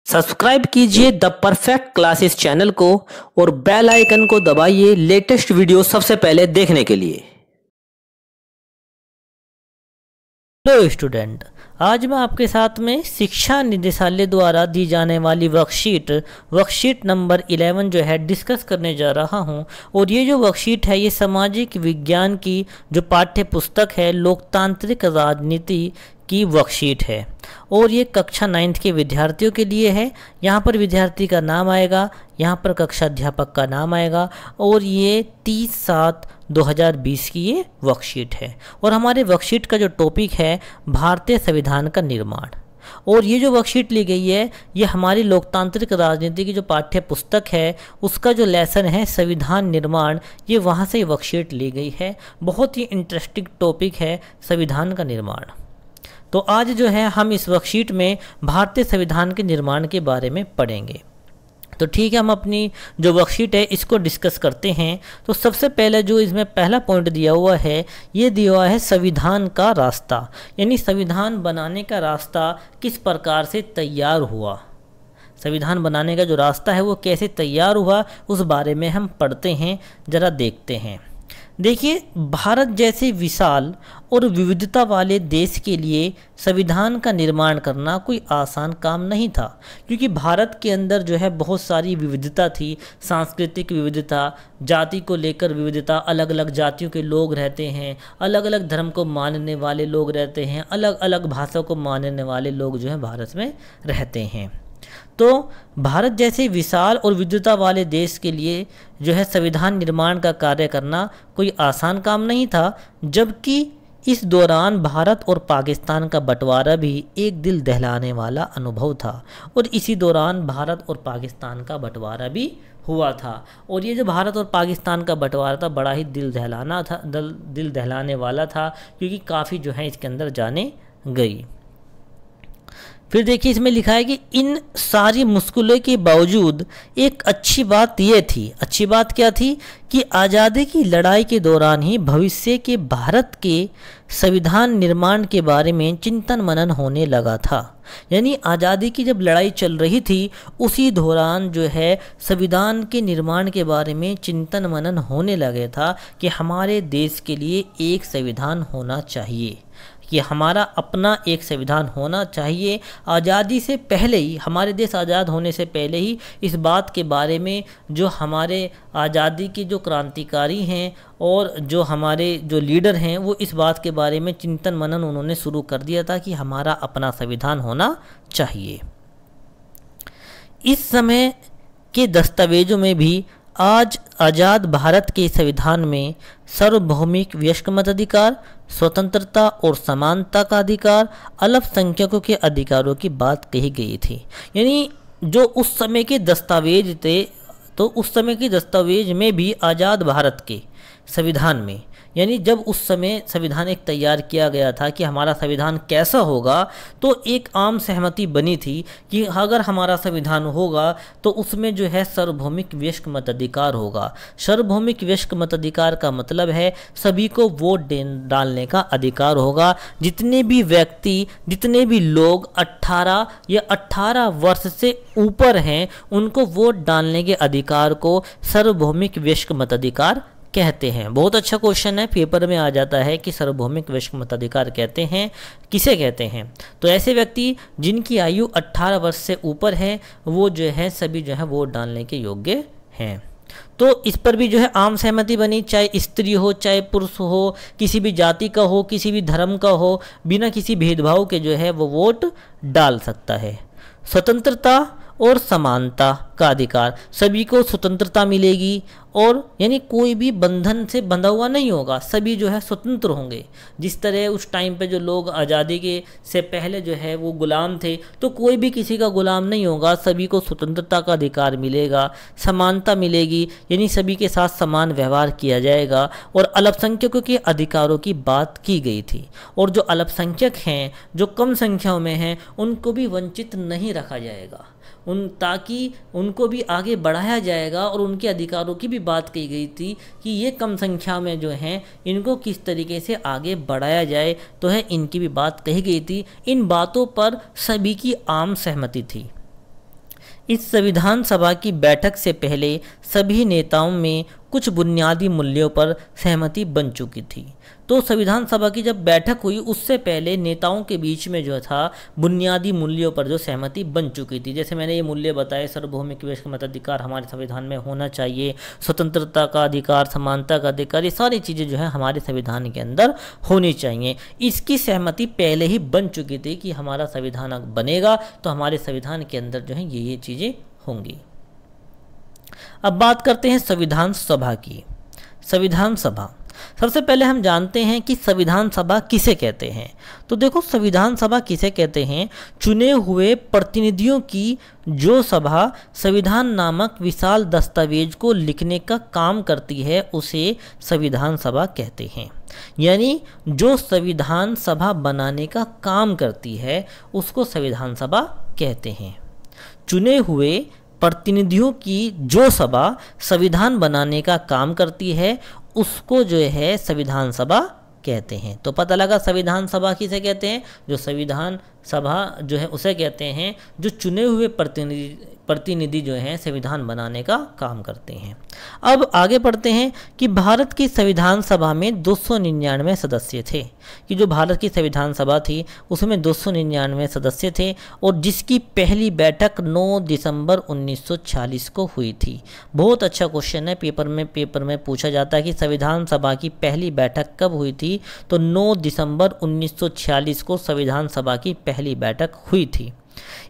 Subscribe कीजिए the perfect classes channel को और बेल आइकन को दबाइए लेटेस्ट वीडियो सबसे पहले देखने के लिए। हेलो स्टूडेंट, आज मैं आपके साथ में शिक्षा निदेशालय द्वारा दी जाने वाली वर्कशीट नंबर 11 जो है डिस्कस करने जा रहा हूं। और ये जो वर्कशीट है ये सामाजिक विज्ञान की जो पाठ्य पुस्तक है लोकतांत्रिक राजनीति की वर्कशीट है और ये कक्षा 9th के विद्यार्थियों के लिए है। यहाँ पर विद्यार्थी का नाम आएगा, यहाँ पर कक्षा अध्यापक का नाम आएगा और ये 30/7/2020 की ये वर्कशीट है। और हमारे वर्कशीट का जो टॉपिक है भारतीय संविधान का निर्माण। और ये जो वर्कशीट ली गई है ये हमारी लोकतांत्रिक राजनीति की जो पाठ्य पुस्तक है उसका जो लेसन है संविधान निर्माण, ये वहाँ से वर्कशीट ली गई है। बहुत ही इंटरेस्टिंग टॉपिक है संविधान का निर्माण। तो आज जो है हम इस वर्कशीट में भारतीय संविधान के निर्माण के बारे में पढ़ेंगे। तो ठीक है, हम अपनी जो वर्कशीट है इसको डिस्कस करते हैं। तो सबसे पहले जो इसमें पहला पॉइंट दिया हुआ है ये दिया हुआ है संविधान का रास्ता, यानी संविधान बनाने का रास्ता किस प्रकार से तैयार हुआ। संविधान बनाने का जो रास्ता है वो कैसे तैयार हुआ उस बारे में हम पढ़ते हैं, ज़रा देखते हैं। देखिए, भारत जैसे विशाल और विविधता वाले देश के लिए संविधान का निर्माण करना कोई आसान काम नहीं था, क्योंकि भारत के अंदर जो है बहुत सारी विविधता थी। सांस्कृतिक विविधता, जाति को लेकर विविधता, अलग अलग जातियों के लोग रहते हैं, अलग अलग धर्म को मानने वाले लोग रहते हैं, अलग अलग भाषा को मानने वाले लोग जो है भारत में रहते हैं। तो भारत जैसे विशाल और विविधता वाले देश के लिए जो है संविधान निर्माण का कार्य करना कोई आसान काम नहीं था, जबकि इस दौरान भारत और पाकिस्तान का बंटवारा भी एक दिल दहलाने वाला अनुभव था। और इसी दौरान भारत और पाकिस्तान का बंटवारा भी हुआ था। और ये जो भारत और पाकिस्तान का बंटवारा था बड़ा ही दिल दहलाने वाला था, क्योंकि काफ़ी जो है इसके अंदर जाने गई। फिर देखिए, इसमें लिखा है कि इन सारी मुश्किलों के बावजूद एक अच्छी बात यह थी। अच्छी बात क्या थी कि आज़ादी की लड़ाई के दौरान ही भविष्य के भारत के संविधान निर्माण के बारे में चिंतन मनन होने लगा था। यानी आज़ादी की जब लड़ाई चल रही थी उसी दौरान जो है संविधान के निर्माण के बारे में चिंतन मनन होने लगा था कि हमारे देश के लिए एक संविधान होना चाहिए, कि हमारा अपना एक संविधान होना चाहिए। आज़ादी से पहले ही, हमारे देश आज़ाद होने से पहले ही इस बात के बारे में जो हमारे आज़ादी के जो क्रांतिकारी हैं और जो हमारे जो लीडर हैं वो इस बात के बारे में चिंतन मनन उन्होंने शुरू कर दिया था कि हमारा अपना संविधान होना चाहिए। इस समय के दस्तावेजों में भी आज आज़ाद भारत के संविधान में सार्वभौमिक वयस्क मताधिकार, स्वतंत्रता और समानता का अधिकार, अल्पसंख्यकों के अधिकारों की बात कही गई थी। यानी जो उस समय के दस्तावेज थे, तो उस समय के दस्तावेज में भी आज़ाद भारत के संविधान में, यानी जब उस समय संविधान एक तैयार किया गया था कि हमारा संविधान कैसा होगा, तो एक आम सहमति बनी थी कि अगर हमारा संविधान होगा तो उसमें जो है सार्वभौमिक वयस्क मताधिकार होगा। सार्वभौमिक वयस्क मताधिकार का मतलब है सभी को वोट डालने का अधिकार होगा। जितने भी व्यक्ति, जितने भी लोग 18 या 18 वर्ष से ऊपर हैं उनको वोट डालने के अधिकार को सार्वभौमिक वयस्क मताधिकार कहते हैं। बहुत अच्छा क्वेश्चन है, पेपर में आ जाता है कि सार्वभौमिक वयस्क मताधिकार कहते हैं, किसे कहते हैं। तो ऐसे व्यक्ति जिनकी आयु 18 वर्ष से ऊपर है वो जो है सभी जो है वोट डालने के योग्य हैं। तो इस पर भी जो है आम सहमति बनी, चाहे स्त्री हो चाहे पुरुष हो, किसी भी जाति का हो, किसी भी धर्म का हो, बिना किसी भेदभाव के जो है वो वोट डाल सकता है। स्वतंत्रता और समानता का अधिकार, सभी को स्वतंत्रता मिलेगी और यानी कोई भी बंधन से बंधा हुआ नहीं होगा, सभी जो है स्वतंत्र होंगे। जिस तरह उस टाइम पे जो लोग आज़ादी के से पहले जो है वो गुलाम थे, तो कोई भी किसी का गुलाम नहीं होगा, सभी को स्वतंत्रता का अधिकार मिलेगा। समानता मिलेगी, यानी सभी के साथ समान व्यवहार किया जाएगा। और अल्पसंख्यकों के अधिकारों की बात की गई थी, और जो अल्पसंख्यक हैं, जो कम संख्याओं में हैं, उनको भी वंचित नहीं रखा जाएगा, ताकि उनको भी आगे बढ़ाया जाएगा। और उनके अधिकारों की भी बात कही गई थी कि ये कम संख्या में जो हैं इनको किस तरीके से आगे बढ़ाया जाए, तो है इनकी भी बात कही गई थी। इन बातों पर सभी की आम सहमति थी। इस संविधान सभा की बैठक से पहले सभी नेताओं में कुछ बुनियादी मूल्यों पर सहमति बन चुकी थी। तो संविधान सभा की जब बैठक हुई उससे पहले नेताओं के बीच में जो था बुनियादी मूल्यों पर जो सहमति बन चुकी थी। जैसे मैंने ये मूल्य बताए, सार्वभौमिक मताधिकार हमारे संविधान में होना चाहिए, स्वतंत्रता का अधिकार, समानता का अधिकार, ये सारी चीज़ें जो है हमारे संविधान के अंदर होनी चाहिए। इसकी सहमति पहले ही बन चुकी थी कि हमारा संविधान बनेगा तो हमारे संविधान के अंदर जो है ये चीज़ें होंगी। अब बात करते हैं संविधान सभा की। संविधान सभा, सबसे पहले हम जानते हैं कि संविधान सभा किसे कहते हैं। तो देखो, संविधान सभा किसे कहते हैं? चुने हुए प्रतिनिधियों की जो सभा संविधान नामक विशाल दस्तावेज को लिखने का काम करती है उसे संविधान सभा कहते हैं। यानी जो संविधान सभा बनाने का काम करती है उसको संविधान सभा कहते हैं। चुने हुए प्रतिनिधियों की जो सभा संविधान बनाने का काम करती है उसको जो है संविधान सभा कहते हैं। तो पता लगा संविधान सभा किसे कहते हैं? जो संविधान सभा जो है उसे कहते हैं जो चुने हुए प्रतिनिधि जो हैं संविधान बनाने का काम करते हैं। अब आगे बढ़ते हैं कि भारत की संविधान सभा में 299 सदस्य थे, कि जो भारत की संविधान सभा थी उसमें 299 सदस्य थे और जिसकी पहली बैठक 9 दिसंबर 1946 को हुई थी। बहुत अच्छा क्वेश्चन है, पेपर में पूछा जाता है कि संविधान सभा की पहली बैठक कब हुई थी? तो 9 दिसंबर 1946 को संविधान सभा की पहली बैठक हुई थी।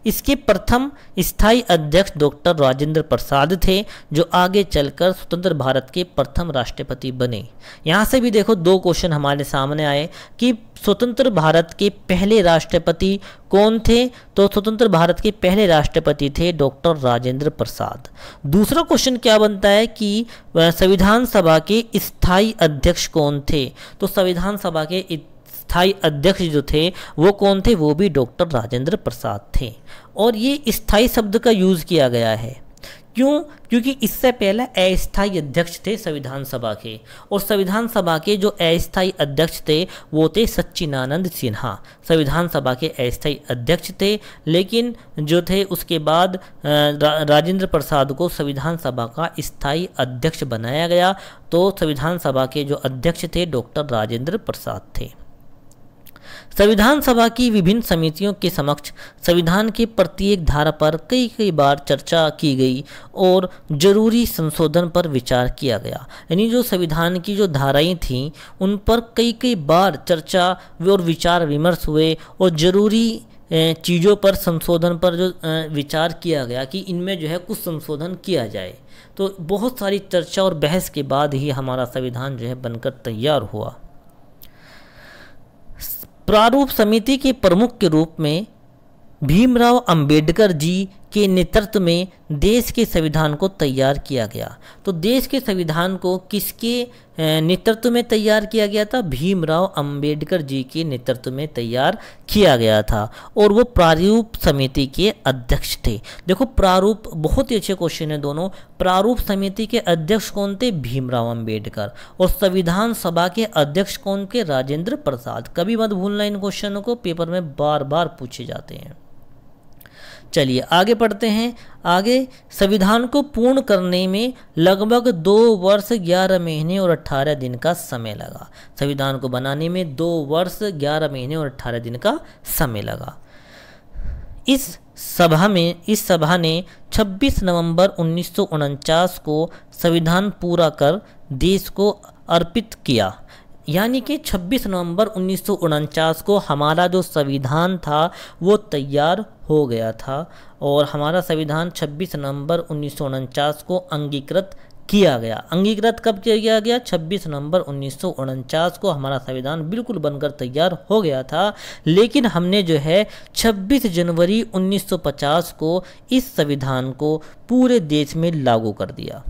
इसके प्रथम स्थायी अध्यक्ष डॉक्टर राजेंद्र प्रसाद थे जो आगे चलकर स्वतंत्र भारत के प्रथम राष्ट्रपति बने। यहाँ से भी देखो दो क्वेश्चन हमारे सामने आए कि स्वतंत्र भारत के पहले राष्ट्रपति कौन थे? तो स्वतंत्र भारत के पहले राष्ट्रपति थे डॉक्टर राजेंद्र प्रसाद। दूसरा क्वेश्चन क्या बनता है कि संविधान सभा के स्थायी अध्यक्ष कौन थे? तो संविधान सभा के स्थायी अध्यक्ष जो थे वो कौन थे? वो भी डॉक्टर राजेंद्र प्रसाद थे। और ये स्थायी शब्द का यूज किया गया है, क्यों? क्योंकि इससे पहले अस्थायी अध्यक्ष थे संविधान सभा के, और संविधान सभा के जो अस्थायी अध्यक्ष थे वो थे सच्चिदानंद सिन्हा। संविधान सभा के अस्थायी अध्यक्ष थे, लेकिन जो थे उसके बाद राजेंद्र प्रसाद को संविधान सभा का स्थायी अध्यक्ष बनाया गया। तो संविधान सभा के जो अध्यक्ष थे डॉक्टर राजेंद्र प्रसाद थे। संविधान सभा की विभिन्न समितियों के समक्ष संविधान के प्रत्येक धारा पर कई बार चर्चा की गई और जरूरी संशोधन पर विचार किया गया। यानी जो संविधान की जो धाराएं थीं उन पर कई बार चर्चा और विचार विमर्श हुए और जरूरी चीज़ों पर संशोधन पर जो विचार किया गया कि इनमें जो है कुछ संशोधन किया जाए। तो बहुत सारी चर्चा और बहस के बाद ही हमारा संविधान जो है बनकर तैयार हुआ। प्रारूप समिति के प्रमुख के रूप में भीमराव अंबेडकर जी के नेतृत्व में देश के संविधान को तैयार किया गया। तो देश के संविधान को किसके नेतृत्व में तैयार किया गया था? भीमराव अंबेडकर जी के नेतृत्व में तैयार किया गया था और वो प्रारूप समिति के अध्यक्ष थे। देखो प्रारूप, बहुत ही अच्छे क्वेश्चन है दोनों। प्रारूप समिति के अध्यक्ष कौन थे? भीमराव अंबेडकर। और संविधान सभा के अध्यक्ष कौन थे? राजेंद्र प्रसाद। कभी मत भूलना इन क्वेश्चनों को, पेपर में बार बार पूछे जाते हैं। चलिए आगे पढ़ते हैं। आगे संविधान को पूर्ण करने में लगभग 2 वर्ष 11 महीने और 18 दिन का समय लगा। संविधान को बनाने में 2 वर्ष 11 महीने और 18 दिन का समय लगा। इस सभा ने 26 नवंबर 1949 को संविधान पूरा कर देश को अर्पित किया। यानी कि 26 नवंबर 1949 को हमारा जो संविधान था वो तैयार हो गया था और हमारा संविधान 26 नवंबर 1949 को अंगीकृत किया गया। अंगीकृत कब किया गया? 26 नवंबर 1949 को हमारा संविधान बिल्कुल बनकर तैयार हो गया था, लेकिन हमने जो है 26 जनवरी 1950 को इस संविधान को पूरे देश में लागू कर दिया।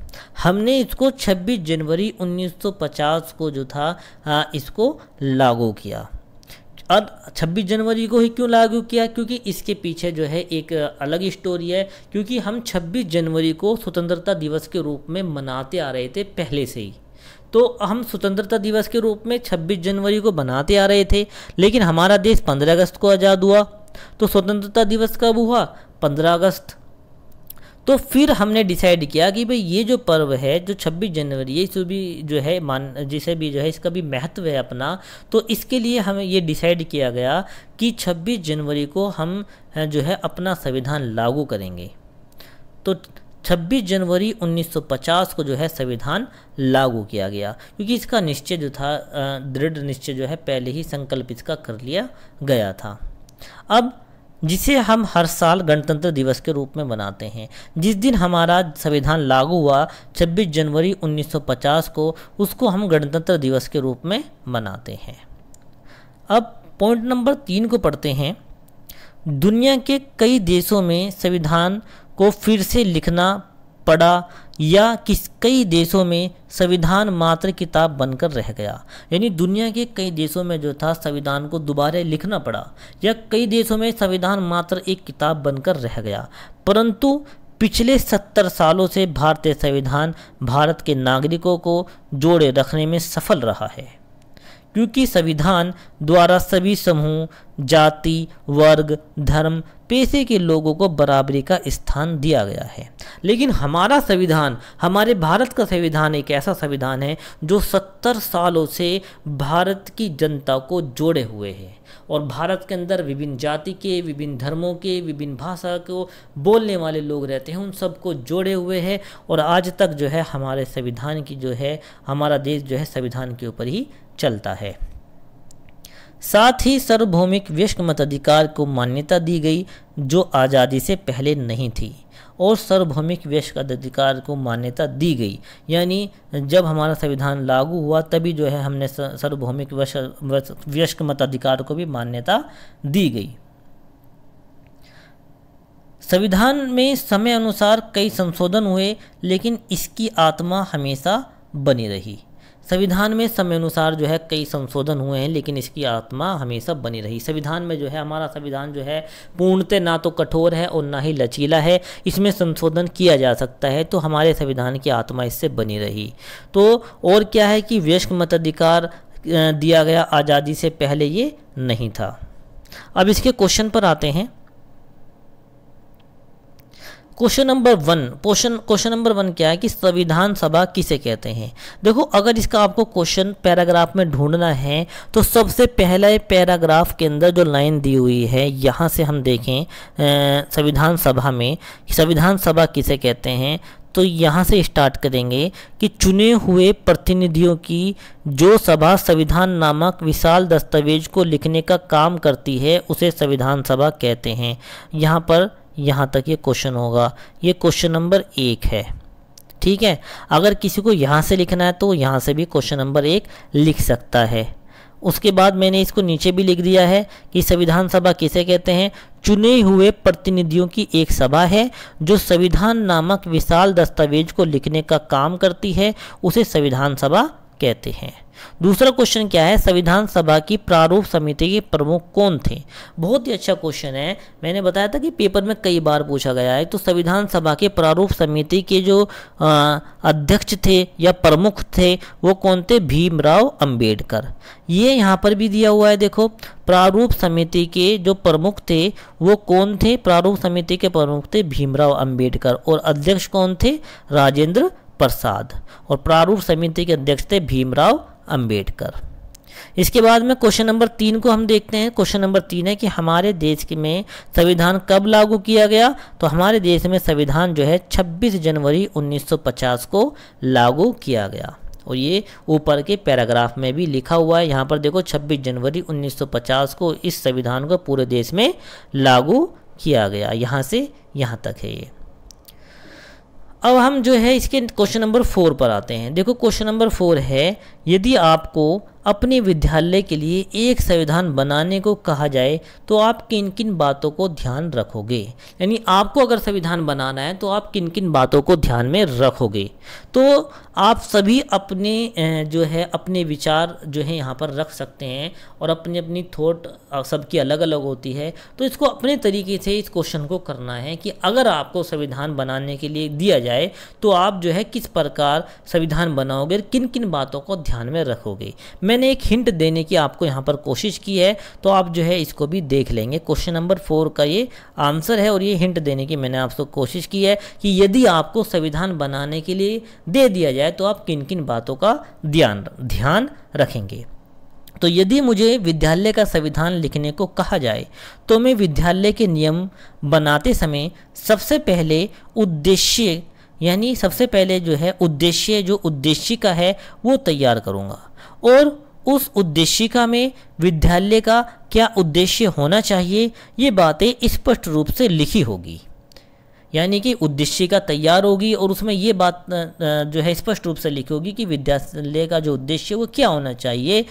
हमने इसको 26 जनवरी 1950 को जो था इसको लागू किया। और 26 जनवरी को ही क्यों लागू किया? क्योंकि इसके पीछे जो है एक अलग स्टोरी है, क्योंकि हम 26 जनवरी को स्वतंत्रता दिवस के रूप में मनाते आ रहे थे पहले से ही। तो हम स्वतंत्रता दिवस के रूप में 26 जनवरी को मनाते आ रहे थे, लेकिन हमारा देश 15 अगस्त को आज़ाद हुआ। तो स्वतंत्रता दिवस कब हुआ? 15 अगस्त। तो फिर हमने डिसाइड किया कि भाई ये जो पर्व है जो 26 जनवरी है, इसको भी जो है जिसे भी जो है इसका भी महत्व है अपना, तो इसके लिए हमें ये डिसाइड किया गया कि 26 जनवरी को हम जो है अपना संविधान लागू करेंगे। तो 26 जनवरी 1950 को जो है संविधान लागू किया गया, क्योंकि इसका निश्चय जो था, दृढ़ निश्चय जो है पहले ही संकल्प इसका कर लिया गया था। अब जिसे हम हर साल गणतंत्र दिवस के रूप में मनाते हैं, जिस दिन हमारा संविधान लागू हुआ 26 जनवरी 1950 को, उसको हम गणतंत्र दिवस के रूप में मनाते हैं। अब पॉइंट नंबर 3 को पढ़ते हैं। दुनिया के कई देशों में संविधान को फिर से लिखना पड़ा या कई देशों में संविधान मात्र किताब बनकर रह गया। यानी दुनिया के कई देशों में जो था संविधान को दोबारा लिखना पड़ा, या कई देशों में संविधान मात्र एक किताब बनकर रह गया। परंतु पिछले 70 सालों से भारतीय संविधान भारत के नागरिकों को जोड़े रखने में सफल रहा है, क्योंकि संविधान द्वारा सभी समूह, जाति, वर्ग, धर्म, पेशे के लोगों को बराबरी का स्थान दिया गया है। लेकिन हमारा संविधान, हमारे भारत का संविधान एक ऐसा संविधान है जो 70 सालों से भारत की जनता को जोड़े हुए है, और भारत के अंदर विभिन्न जाति के, विभिन्न धर्मों के, विभिन्न भाषा को बोलने वाले लोग रहते हैं, उन सबको जोड़े हुए है। और आज तक जो है हमारे संविधान की जो है, हमारा देश जो है संविधान के ऊपर ही चलता है। साथ ही सार्वभौमिक वयस्क मताधिकार को मान्यता दी गई, जो आज़ादी से पहले नहीं थी, और सार्वभौमिक वयस्क अधिकार को मान्यता दी गई, यानी जब हमारा संविधान लागू हुआ तभी जो है हमने सार्वभौमिक वयस्क मताधिकार को भी मान्यता दी गई। संविधान में समय अनुसार कई संशोधन हुए, लेकिन इसकी आत्मा हमेशा बनी रही। संविधान में समय अनुसार जो है कई संशोधन हुए हैं, लेकिन इसकी आत्मा हमेशा बनी रही। संविधान में जो है हमारा संविधान जो है पूर्णतः ना तो कठोर है और ना ही लचीला है, इसमें संशोधन किया जा सकता है, तो हमारे संविधान की आत्मा इससे बनी रही। तो और क्या है कि वयस्क मताधिकार दिया गया, आज़ादी से पहले ये नहीं था। अब इसके क्वेश्चन पर आते हैं। क्वेश्चन नंबर वन क्या है कि संविधान सभा किसे कहते हैं। देखो, अगर इसका आपको क्वेश्चन पैराग्राफ में ढूंढना है तो सबसे पहले पैराग्राफ के अंदर जो लाइन दी हुई है, यहाँ से हम देखें संविधान सभा में संविधान सभा किसे कहते हैं, तो यहाँ से स्टार्ट करेंगे कि चुने हुए प्रतिनिधियों की जो सभा संविधान नामक विशाल दस्तावेज को लिखने का काम करती है, उसे संविधान सभा कहते हैं। यहाँ तक ये क्वेश्चन होगा। ये क्वेश्चन नंबर 1 है, ठीक है। अगर किसी को यहाँ से लिखना है तो यहाँ से भी क्वेश्चन नंबर 1 लिख सकता है। उसके बाद मैंने इसको नीचे भी लिख दिया है कि संविधान सभा किसे कहते हैं। चुने हुए प्रतिनिधियों की एक सभा है जो संविधान नामक विशाल दस्तावेज को लिखने का काम करती है, उसे संविधान सभा कहते हैं। दूसरा क्वेश्चन क्या है, संविधान सभा की प्रारूप समिति के प्रमुख कौन थे। बहुत ही अच्छा क्वेश्चन है, मैंने बताया था कि पेपर में कई बार पूछा गया है। तो संविधान सभा के प्रारूप समिति के जो अध्यक्ष थे या प्रमुख थे वो कौन थे, भीमराव अंबेडकर। ये यहाँ पर भी दिया हुआ है, देखो प्रारूप समिति के जो प्रमुख थे वो कौन थे, प्रारूप समिति के प्रमुख थे भीमराव अंबेडकर, और अध्यक्ष कौन थे, राजेंद्र प्रसाद, और प्रारूप समिति के अध्यक्ष थे भीमराव अंबेडकर। इसके बाद में क्वेश्चन नंबर 3 को हम देखते हैं। क्वेश्चन नंबर 3 है कि हमारे देश में संविधान कब लागू किया गया। तो हमारे देश में संविधान जो है 26 जनवरी 1950 को लागू किया गया, और ये ऊपर के पैराग्राफ में भी लिखा हुआ है। यहाँ पर देखो 26 जनवरी 1950 को इस संविधान को पूरे देश में लागू किया गया। यहाँ से यहाँ तक है ये। अब हम जो है इसके क्वेश्चन नंबर 4 पर आते हैं। देखो क्वेश्चन नंबर 4 है, यदि आपको अपने विद्यालय के लिए एक संविधान बनाने को कहा जाए तो आप किन किन बातों को ध्यान रखोगे। यानी आपको अगर संविधान बनाना है तो आप किन किन बातों को ध्यान में रखोगे। तो आप सभी अपने जो है अपने विचार जो है यहाँ पर रख सकते हैं, और अपनी अपनी थॉट सबकी अलग अलग होती है। तो इसको अपने तरीके से इस क्वेश्चन को करना है कि अगर आपको संविधान बनाने के लिए दिया जाए तो आप जो है किस प्रकार संविधान बनाओगे, किन किन बातों को ध्यान में रखोगे। मैं मैंने एक हिंट देने की आपको यहाँ पर कोशिश की है, तो आप जो है इसको भी देख लेंगे। क्वेश्चन नंबर 4 का ये आंसर है और ये हिंट देने की मैंने आपसे कोशिश की है कि यदि आपको संविधान बनाने के लिए दे दिया जाए तो आप किन किन बातों का ध्यान रखेंगे। तो यदि मुझे विद्यालय का संविधान लिखने को कहा जाए तो मैं विद्यालय के नियम बनाते समय सबसे पहले उद्देश्य, यानी सबसे पहले जो है उद्देश्य, जो उद्देशिका है वो तैयार करूँगा और उस उद्देशिका में विद्यालय का क्या उद्देश्य होना चाहिए ये बातें स्पष्ट रूप से लिखी होगी। यानी कि उद्देशिका तैयार होगी और उसमें ये बात जो है स्पष्ट रूप से लिखी होगी कि विद्यालय का जो उद्देश्य वो क्या होना चाहिए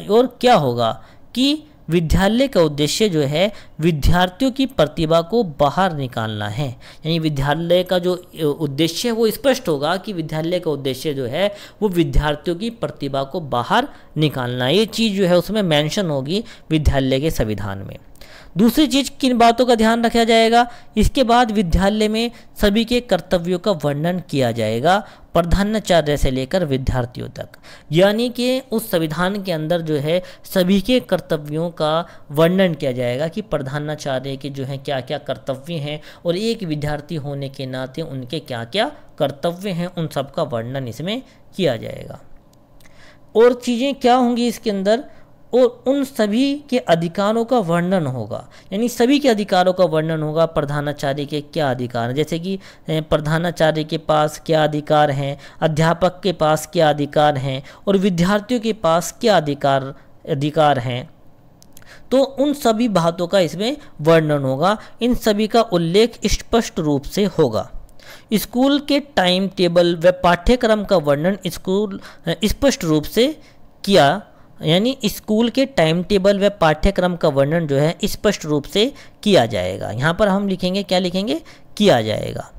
और क्या होगा कि विद्यालय का उद्देश्य जो है विद्यार्थियों की प्रतिभा को बाहर निकालना है। यानी विद्यालय का जो उद्देश्य है वो स्पष्ट होगा कि विद्यालय का उद्देश्य जो है वो विद्यार्थियों की प्रतिभा को बाहर निकालना, ये चीज़ जो है उसमें मेंशन होगी विद्यालय के संविधान में। दूसरी चीज़ किन बातों का ध्यान रखा जाएगा, इसके बाद विद्यालय में सभी के कर्तव्यों का वर्णन किया जाएगा, प्रधानाचार्य से लेकर विद्यार्थियों तक। यानी कि उस संविधान के अंदर जो है सभी के कर्तव्यों का वर्णन किया जाएगा कि प्रधानाचार्य के जो है क्या क्या कर्तव्य हैं और एक विद्यार्थी होने के नाते उनके क्या क्या कर्तव्य हैं, उन सब का वर्णन इसमें किया जाएगा। और चीज़ें क्या होंगी इसके अंदर, और उन सभी के अधिकारों का वर्णन होगा। यानी सभी के अधिकारों का वर्णन होगा, प्रधानाचार्य के क्या अधिकार हैं, जैसे कि प्रधानाचार्य के पास क्या अधिकार हैं, अध्यापक के पास क्या अधिकार हैं और विद्यार्थियों के पास क्या अधिकार हैं। तो उन सभी बातों का इसमें वर्णन होगा, इन सभी का उल्लेख स्पष्ट रूप से होगा। स्कूल के टाइम टेबल व पाठ्यक्रम का वर्णन स्कूल स्पष्ट रूप से किया, यानी स्कूल के टाइम टेबल व पाठ्यक्रम का वर्णन जो है स्पष्ट रूप से किया जाएगा। यहाँ पर हम लिखेंगे, क्या लिखेंगे, किया जाएगा।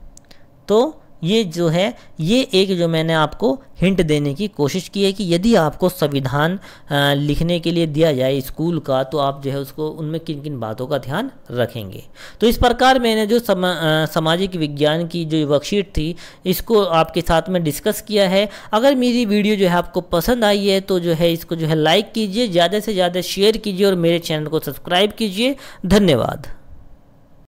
तो ये जो है ये एक जो मैंने आपको हिंट देने की कोशिश की है कि यदि आपको संविधान लिखने के लिए दिया जाए स्कूल का तो आप जो है उसको उनमें किन किन बातों का ध्यान रखेंगे। तो इस प्रकार मैंने जो सामाजिक विज्ञान की जो वर्कशीट थी इसको आपके साथ में डिस्कस किया है। अगर मेरी वीडियो जो है आपको पसंद आई है तो जो है इसको जो है लाइक कीजिए, ज़्यादा से ज़्यादा शेयर कीजिए और मेरे चैनल को सब्सक्राइब कीजिए। धन्यवाद।